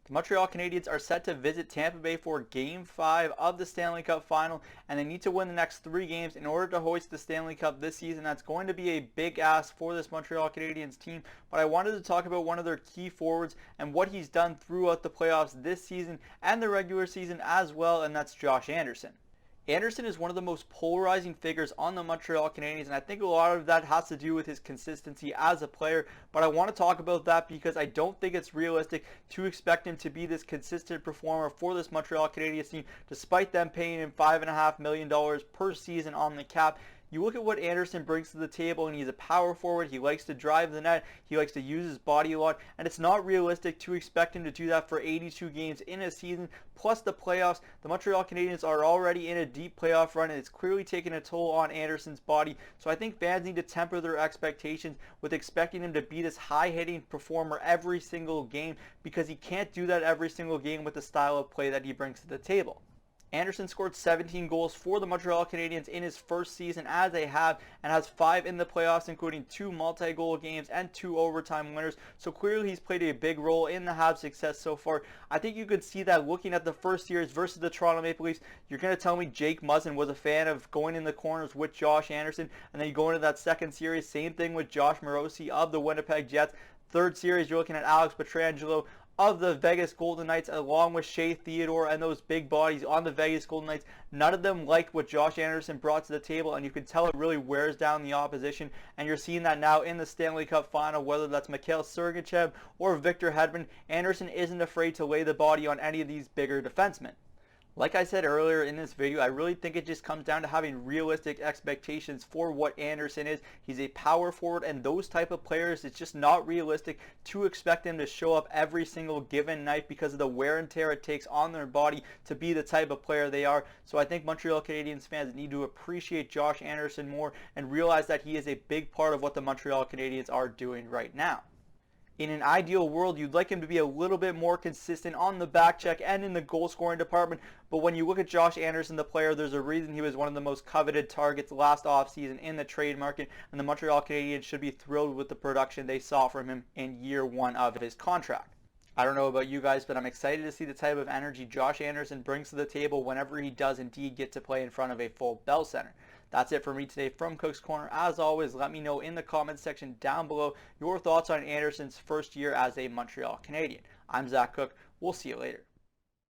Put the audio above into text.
The Montreal Canadiens are set to visit Tampa Bay for Game 5 of the Stanley Cup Final, and they need to win the next 3 games in order to hoist the Stanley Cup this season. That's going to be a big ask for this Montreal Canadiens team, but I wanted to talk about one of their key forwards and what he's done throughout the playoffs this season and the regular season as well, and that's Josh Anderson. Anderson is one of the most polarizing figures on the Montreal Canadiens, and I think a lot of that has to do with his consistency as a player, but I want to talk about that because I don't think it's realistic to expect him to be this consistent performer for this Montreal Canadiens team, despite them paying him $5.5 million per season on the cap. You look at what Anderson brings to the table, and he's a power forward. He likes to drive the net. He likes to use his body a lot, and it's not realistic to expect him to do that for 82 games in a season, plus the playoffs. The Montreal Canadiens are already in a deep playoff run, and it's clearly taken a toll on Anderson's body. So I think fans need to temper their expectations with expecting him to be this high-hitting performer every single game, because he can't do that every single game with the style of play that he brings to the table. Anderson scored 17 goals for the Montreal Canadiens in his first season as a Habs and has 5 in the playoffs, including 2 multi-goal games and 2 overtime winners. So clearly he's played a big role in the Habs' success so far. I think you could see that looking at the first series versus the Toronto Maple Leafs. You're going to tell me Jake Muzzin was a fan of going in the corners with Josh Anderson, and then you go into that second series, same thing with Josh Morosi of the Winnipeg Jets. Third series, you're looking at Alex Pietrangelo of the Vegas Golden Knights, along with Shea Theodore and those big bodies on the Vegas Golden Knights. None of them liked what Josh Anderson brought to the table, and you can tell it really wears down the opposition, and you're seeing that now in the Stanley Cup Final, whether that's Mikhail Sergachev or Victor Hedman. Anderson isn't afraid to lay the body on any of these bigger defensemen. Like I said earlier in this video, I really think it just comes down to having realistic expectations for what Anderson is. He's a power forward, and those type of players, it's just not realistic to expect them to show up every single given night because of the wear and tear it takes on their body to be the type of player they are. So I think Montreal Canadiens fans need to appreciate Josh Anderson more and realize that he is a big part of what the Montreal Canadiens are doing right now. In an ideal world, you'd like him to be a little bit more consistent on the back check and in the goal scoring department, but when you look at Josh Anderson, the player, there's a reason he was one of the most coveted targets last offseason in the trade market, and the Montreal Canadiens should be thrilled with the production they saw from him in year 1 of his contract. I don't know about you guys, but I'm excited to see the type of energy Josh Anderson brings to the table whenever he does indeed get to play in front of a full Bell Center. That's it for me today from Cook's Corner. As always, let me know in the comments section down below your thoughts on Anderson's first year as a Montreal Canadien. I'm Zach Cook. We'll see you later.